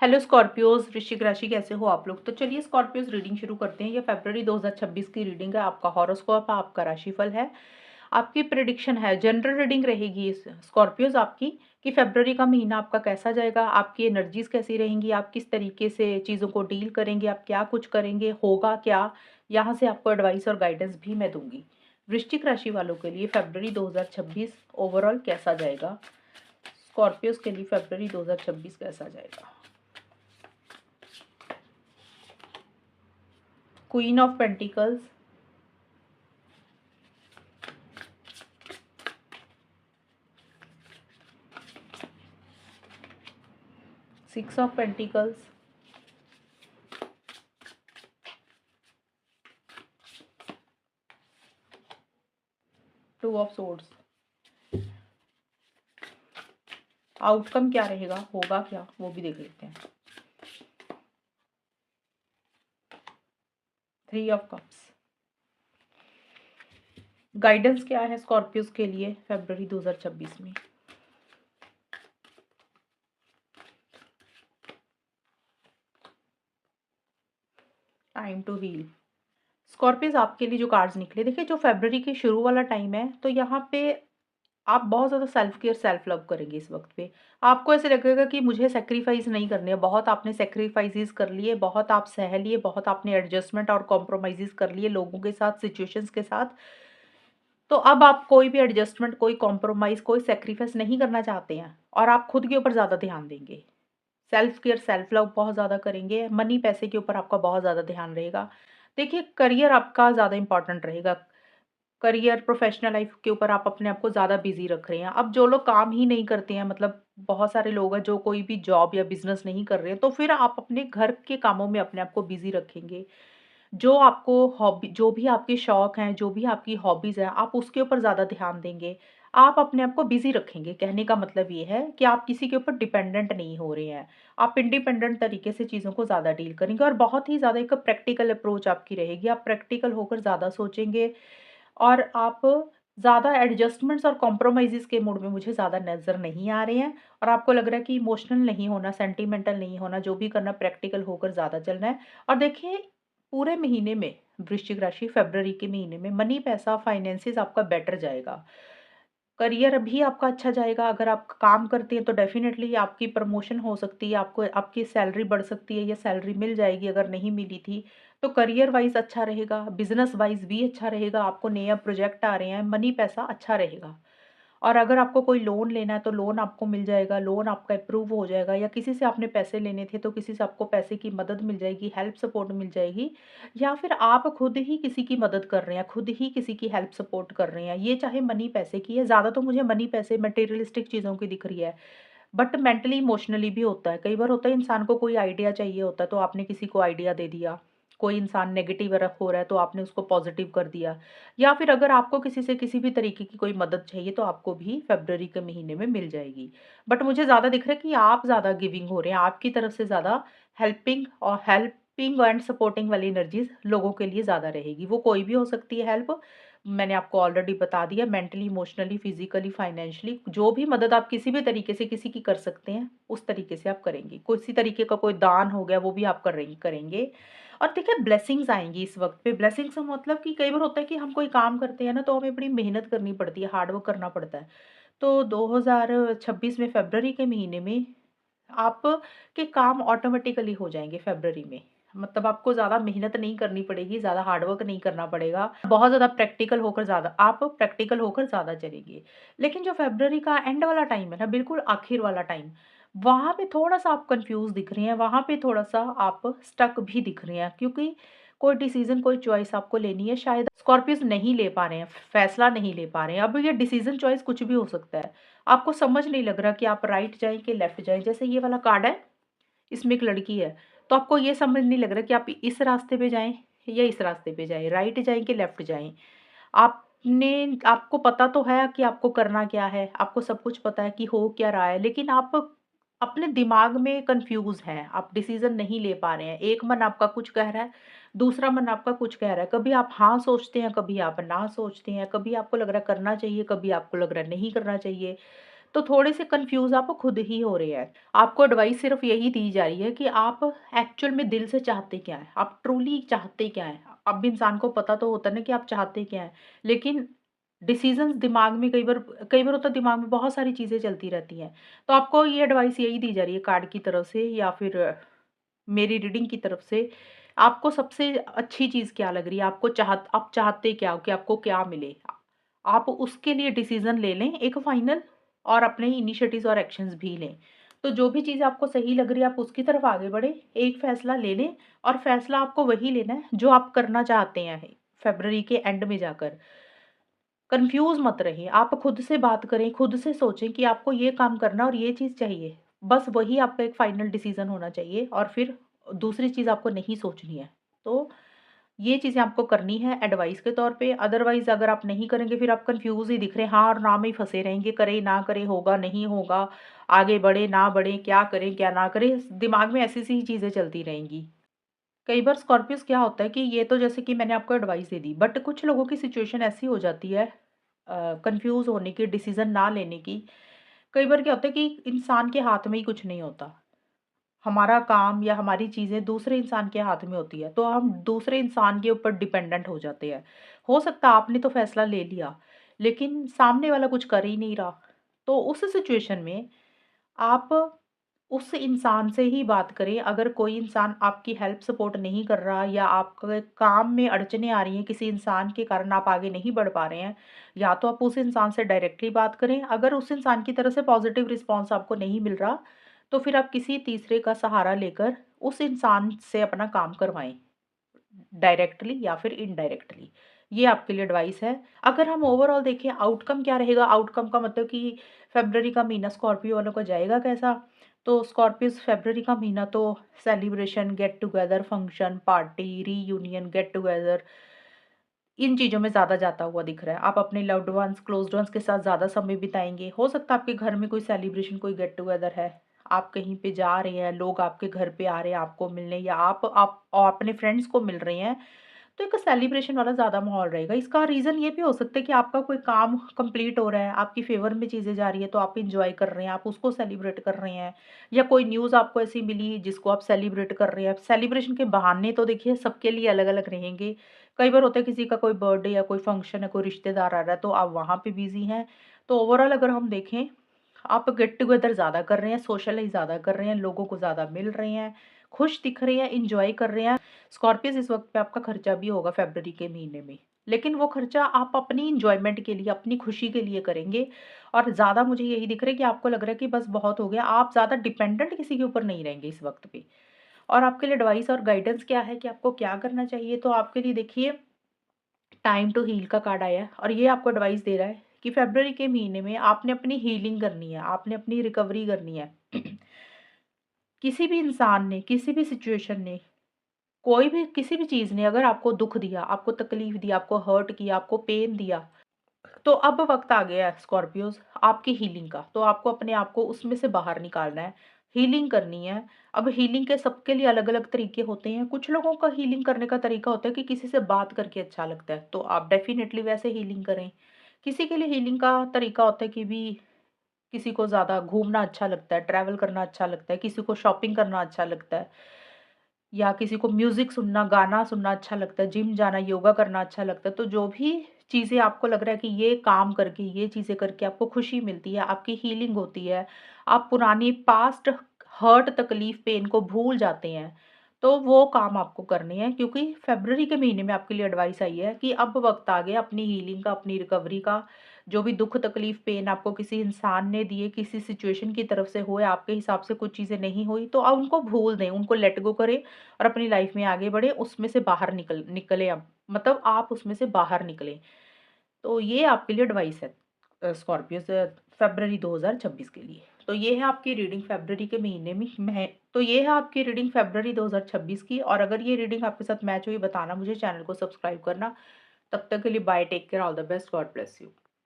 Hello Scorpios, वृश्चिक राशि कैसे हो आप लोग। तो चलिए स्कॉर्पियोज रीडिंग शुरू करते हैं। ये फरवरी 2026 की रीडिंग है। आपका हॉरोस्कोप है, आपका राशिफल है, आपकी प्रिडिक्शन है। जनरल रीडिंग रहेगी इस स्कॉर्पियोज आपकी कि फरवरी का महीना आपका कैसा जाएगा, आपकी एनर्जीज कैसी रहेंगी, आप किस तरीके से चीज़ों को डील करेंगे, आप क्या कुछ करेंगे, होगा क्या। यहाँ से आपको एडवाइस और गाइडेंस भी मैं दूंगी। वृश्चिक राशि वालों के लिए फरवरी 2026 ओवरऑल कैसा जाएगा, स्कॉर्पियोज के लिए फरवरी 2026 कैसा जाएगा। Queen of pentacles, six of pentacles, two of swords. Outcome क्या रहेगा, होगा क्या, वो भी देख लेते हैं। Three of cups. गाइडेंस क्या है स्कॉर्पियोज के लिए फरवरी 2026 में। Time to heal. स्कॉर्पियोज आपके लिए जो कार्ड्स निकले, देखिए जो फरवरी के शुरू वाला टाइम है, तो यहाँ पे आप बहुत ज़्यादा सेल्फ केयर सेल्फ लव करेंगे इस वक्त पे। आपको ऐसे लगेगा कि मुझे सेक्रीफाइस नहीं करने है। बहुत आपने सेक्रीफाइसेस कर लिए, बहुत आप सह लिए, बहुत आपने एडजस्टमेंट और कॉम्प्रोमाइज़ेस कर लिए लोगों के साथ, सिचुएशंस के साथ। तो अब आप कोई भी एडजस्टमेंट, कोई कॉम्प्रोमाइज़, कोई सैक्रिफाइस नहीं करना चाहते हैं और आप खुद के ऊपर ज़्यादा ध्यान देंगे। सेल्फ केयर, सेल्फ लव बहुत ज़्यादा करेंगे। मनी पैसे के ऊपर आपका बहुत ज़्यादा ध्यान रहेगा। देखिए करियर आपका ज़्यादा इंपॉर्टेंट रहेगा। करियर, प्रोफेशनल लाइफ के ऊपर आप अपने आप को ज़्यादा बिज़ी रख रहे हैं। अब जो लोग काम ही नहीं करते हैं, मतलब बहुत सारे लोग हैं जो कोई भी जॉब या बिज़नेस नहीं कर रहे हैं, तो फिर आप अपने घर के कामों में अपने आप को बिज़ी रखेंगे। जो आपको हॉबी, जो भी आपके शौक हैं, जो भी आपकी हॉबीज़ हैं, आप उसके ऊपर ज़्यादा ध्यान देंगे। आप अपने आप को बिज़ी रखेंगे। कहने का मतलब ये है कि आप किसी के ऊपर डिपेंडेंट नहीं हो रहे हैं। आप इंडिपेंडेंट तरीके से चीज़ों को ज़्यादा डील करेंगे और बहुत ही ज़्यादा एक प्रैक्टिकल अप्रोच आपकी रहेगी। आप प्रैक्टिकल होकर ज़्यादा सोचेंगे और आप ज़्यादा एडजस्टमेंट्स और कॉम्प्रोमाइज़ेज़ के मूड में मुझे ज़्यादा नज़र नहीं आ रहे हैं। और आपको लग रहा है कि इमोशनल नहीं होना, सेंटिमेंटल नहीं होना, जो भी करना प्रैक्टिकल होकर ज़्यादा चलना है। और देखिए पूरे महीने में, वृश्चिक राशि फरवरी के महीने में मनी, पैसा, फाइनेंसेस आपका बेटर जाएगा। करियर भी आपका अच्छा जाएगा। अगर आप काम करती हैं तो डेफ़िनेटली आपकी प्रमोशन हो सकती है, आपको आपकी सैलरी बढ़ सकती है या सैलरी मिल जाएगी अगर नहीं मिली थी। तो करियर वाइज़ अच्छा रहेगा, बिज़नेस वाइज़ भी अच्छा रहेगा, आपको नया प्रोजेक्ट आ रहे हैं, मनी पैसा अच्छा रहेगा। और अगर आपको कोई लोन लेना है तो लोन आपको मिल जाएगा, लोन आपका अप्रूव हो जाएगा, या किसी से आपने पैसे लेने थे तो किसी से आपको पैसे की मदद मिल जाएगी, हेल्प सपोर्ट मिल जाएगी। या फिर आप खुद ही किसी की मदद कर रहे हैं, खुद ही किसी की हेल्प सपोर्ट कर रहे हैं। ये चाहे मनी पैसे की है, ज़्यादा तो मुझे मनी पैसे मटेरियलिस्टिक चीज़ों की दिख रही है, बट मेंटली इमोशनली भी होता है। कई बार होता है इंसान को कोई आइडिया चाहिए होता है तो आपने किसी को आइडिया दे दिया। कोई इंसान नेगेटिव रख हो रहा है तो आपने उसको पॉजिटिव कर दिया। या फिर अगर आपको किसी से किसी भी तरीके की कोई मदद चाहिए तो आपको भी फरवरी के महीने में मिल जाएगी। बट मुझे ज़्यादा दिख रहा है कि आप ज़्यादा गिविंग हो रहे हैं, आपकी तरफ से ज़्यादा हेल्पिंग एंड सपोर्टिंग वाली एनर्जीज लोगों के लिए ज़्यादा रहेगी। वो कोई भी हो सकती है हेल्प, मैंने आपको ऑलरेडी बता दिया। मेंटली, इमोशनली, फिजिकली, फाइनेंशियली, जो भी मदद आप किसी भी तरीके से किसी की कर सकते हैं उस तरीके से आप करेंगे। किसी तरीके का कोई दान हो गया वो भी आप करेंगे। और देखिए ब्लेसिंग्स आएंगी इस वक्त पे। ब्लेसिंग्स का मतलब कि कई बार होता है कि हम कोई काम करते हैं ना तो हमें बड़ी मेहनत करनी पड़ती है, हार्ड वर्क करना पड़ता है। तो 2026 में फरवरी के महीने में आप के काम ऑटोमेटिकली हो जाएँगे फरवरी में। मतलब आपको ज़्यादा मेहनत नहीं करनी पड़ेगी, ज़्यादा हार्ड वर्क नहीं करना पड़ेगा। बहुत ज़्यादा प्रैक्टिकल होकर ज़्यादा चलेंगे। लेकिन जो फरवरी का एंड वाला टाइम है ना, बिल्कुल आखिर वाला टाइम, वहाँ पे थोड़ा-सा आप कन्फ्यूज़ दिख रहे हैं, वहाँ पे थोड़ा-सा आप स्टक भी दिख रहे हैं, क्योंकि कोई डिसीज़न, कोई चॉइस आपको लेनी है, शायद स्कॉर्पियोज़ नहीं ले पा रहे हैं, फैसला नहीं ले पा रहे हैं। अब ये डिसीज़न चॉइस कुछ भी हो सकता है। आपको समझ नहीं लग रहा कि आप राइट जाएँ कि लेफ्ट जाएँ। जैसे ये वाला कार्ड है, इसमें एक लड़की है, तो आपको ये समझ नहीं लग रहा कि आप इस रास्ते पे जाएँ या इस रास्ते पे जाएँ, राइट जाएँ कि लेफ्ट जाएँ। आपको पता तो है कि आपको करना क्या है, आपको सब कुछ पता है कि हो क्या रहा है, लेकिन आप अपने दिमाग में कन्फ्यूज़ हैं, आप डिसीज़न नहीं ले पा रहे हैं। एक मन आपका कुछ कह रहा है, दूसरा मन आपका कुछ कह रहा है। कभी आप हाँ सोचते हैं, कभी आप ना सोचते हैं, कभी आपको लग रहा है करना चाहिए, कभी आपको लग रहा है नहीं करना चाहिए। तो थोड़े से कन्फ्यूज़ आप खुद ही हो रहे हैं। आपको एडवाइस सिर्फ़ यही दी जा रही है कि आप एक्चुअल में दिल से चाहते क्या हैं? आप ट्रूली चाहते क्या हैं? अब इंसान को पता तो होता है ना कि आप चाहते क्या हैं, लेकिन डिसीज़न्स दिमाग में कई बार होता है, दिमाग में बहुत सारी चीज़ें चलती रहती हैं। तो आपको ये एडवाइस यही दी जा रही है कार्ड की तरफ से या फिर मेरी रीडिंग की तरफ से। आपको सबसे अच्छी चीज़ क्या लग रही है? आप चाहते क्या हो कि आपको क्या मिले? आप उसके लिए डिसीज़न ले लें एक फाइनल, और अपने इनिशिएटिव्स और एक्शंस भी लें। तो जो भी चीज़ आपको सही लग रही है आप उसकी तरफ आगे बढ़ें, एक फ़ैसला ले लें, और फ़ैसला आपको वही लेना है जो आप करना चाहते हैं फ़रवरी के एंड में जाकर। कन्फ्यूज़ मत रहिए, आप खुद से बात करें, खुद से सोचें कि आपको ये काम करना और ये चीज़ चाहिए। बस वही आपका एक फाइनल डिसीज़न होना चाहिए, और फिर दूसरी चीज़ आपको नहीं सोचनी है। तो ये चीज़ें आपको करनी है एडवाइस के तौर पे, अदरवाइज़ अगर आप नहीं करेंगे फिर आप कन्फ्यूज़ ही दिख रहे हैं, हाँ और ना में ही फँसे रहेंगे, करें ना करें, होगा नहीं होगा, आगे बढ़े ना बढ़े, क्या करें क्या ना करें, दिमाग में ऐसी-सी ही चीज़ें चलती रहेंगी। कई बार स्कॉर्पियोज़ क्या होता है कि ये तो जैसे कि मैंने आपको एडवाइस दे दी, बट कुछ लोगों की सिचुएशन ऐसी हो जाती है कन्फ्यूज़ होने की, डिसीज़न ना लेने की। कई बार क्या होता है कि इंसान के हाथ में ही कुछ नहीं होता। हमारा काम या हमारी चीज़ें दूसरे इंसान के हाथ में होती है, तो हम दूसरे इंसान के ऊपर डिपेंडेंट हो जाते हैं। हो सकता है आपने तो फैसला ले लिया, लेकिन सामने वाला कुछ कर ही नहीं रहा। तो उस सिचुएशन में आप उस इंसान से ही बात करें, अगर कोई इंसान आपकी हेल्प सपोर्ट नहीं कर रहा या आपके काम में अड़चनें आ रही हैं, किसी इंसान के कारण आप आगे नहीं बढ़ पा रहे हैं, या तो आप उस इंसान से डायरेक्टली बात करें। अगर उस इंसान की तरफ से पॉजिटिव रिस्पॉन्स आपको नहीं मिल रहा, तो फिर आप किसी तीसरे का सहारा लेकर उस इंसान से अपना काम करवाएँ, डायरेक्टली या फिर इनडायरेक्टली। ये आपके लिए एडवाइस है। अगर हम ओवरऑल देखें आउटकम क्या रहेगा, आउटकम का मतलब कि फ़रवरी का महीना स्कॉर्पियो वालों का जाएगा कैसा? तो स्कॉर्पियोज़ फ़रवरी का महीना तो celebration, get together, function, party, reunion, get together, इन चीज़ों में ज़्यादा जाता हुआ दिख रहा है। आप अपने लव्ड वन्स, क्लोज़्ड वन्स के साथ ज़्यादा समय बिताएँगे। हो सकता है आपके घर में कोई सेलिब्रेशन, कोई गेट टुगेदर है। आप कहीं पे जा रहे हैं, लोग आपके घर पे आ रहे हैं आपको मिलने, या आप अपने फ्रेंड्स को मिल रहे हैं, तो एक सेलिब्रेशन वाला ज़्यादा माहौल रहेगा। इसका रीज़न ये भी हो सकता है कि आपका कोई काम कंप्लीट हो रहा है, आपकी फ़ेवर में चीज़ें जा रही हैं, तो आप एन्जॉय कर रहे हैं, आप उसको सेलिब्रेट कर रहे हैं, या कोई न्यूज़ आपको ऐसी मिली जिसको आप सेलिब्रेट कर रहे हैं। सेलिब्रेशन के बहाने तो देखिए सबके लिए अलग-अलग रहेंगे। कई बार होता है किसी का कोई बर्थडे या कोई फंक्शन है, कोई रिश्तेदार आ रहा है, तो आप वहाँ पे बिज़ी हैं। तो ओवरऑल अगर हम देखें, आप गेट टुगेदर ज़्यादा कर रहे हैं, सोशलाइज़ ज़्यादा कर रहे हैं, लोगों को ज़्यादा मिल रहे हैं, खुश दिख रहे हैं, एन्जॉय कर रहे हैं। स्कॉर्पियोज़ इस वक़्त पे आपका खर्चा भी होगा फ़रवरी के महीने में। लेकिन वो खर्चा आप अपनी एन्जॉयमेंट के लिए, अपनी खुशी के लिए करेंगे, और ज़्यादा मुझे यही दिख रहा है कि आपको लग रहा है कि बस बहुत हो गया, आप ज़्यादा डिपेंडेंट किसी के ऊपर नहीं रहेंगे इस वक़्त पे। और आपके लिए एडवाइस और गाइडेंस क्या है कि आपको क्या करना चाहिए? तो आपके लिए देखिए, टाइम टू हील का कार्ड आया है, और ये आपको एडवाइस दे रहा है कि फ़रवरी के महीने में आपने अपनी हीलिंग करनी है, आपने अपनी रिकवरी करनी है। किसी भी इंसान ने, किसी भी सिचुएशन ने, कोई भी किसी भी चीज़ ने अगर आपको दुःख दिया, आपको तकलीफ़ दी, आपको हर्ट किया, आपको पेन दिया, तो अब वक़्त आ गया है स्कॉर्पियोज़ आपकी हीलिंग का। तो आपको अपने आप को उसमें से बाहर निकालना है, हीलिंग करनी है। अब हीलिंग के सबके लिए अलग-अलग तरीके होते हैं। कुछ लोगों का हीलिंग करने का तरीका होता है कि किसी से बात करके अच्छा लगता है, तो आप डेफ़िनिटली वैसे हीलिंग करें। किसी के लिए हीलिंग का तरीका होता है कि किसी को ज़्यादा घूमना अच्छा लगता है, ट्रैवल करना अच्छा लगता है, किसी को शॉपिंग करना अच्छा लगता है, या किसी को म्यूज़िक सुनना, गाना सुनना अच्छा लगता है, जिम जाना, योगा करना अच्छा लगता है। तो जो भी चीज़ें आपको लग रहा है कि ये काम करके, ये चीज़ें करके आपको खुशी मिलती है, आपकी हीलिंग होती है, आप पुरानी पास्ट हर्ट, तकलीफ़, पेन को भूल जाते हैं, तो वो काम आपको करने हैं, क्योंकि फ़रवरी के महीने में आपके लिए एडवाइस आई है कि अब वक़्त आ गया अपनी हीलिंग का, अपनी रिकवरी का। जो भी दुःख, तकलीफ़, पेन आपको किसी इंसान ने दिए, किसी सिचुएशन की तरफ से हुए, आपके हिसाब से कुछ चीज़ें नहीं हुई, तो आप उनको भूल दें, उनको लेट गो करें, और अपनी लाइफ में आगे बढ़ें, उसमें से बाहर निकलें आप, मतलब आप उसमें से बाहर निकलें। तो ये आपके लिए एडवाइस है स्कॉर्पियोज़ फ़रवरी 2026 के लिए। तो ये है आपकी रीडिंग फ़रवरी के महीने में तो ये है आपकी रीडिंग फ़रवरी 2026 की, और अगर ये रीडिंग आपके साथ मैच हुई बताना मुझे, चैनल को सब्सक्राइब करना। तब तक के लिए bye, take care, all the best, God bless you.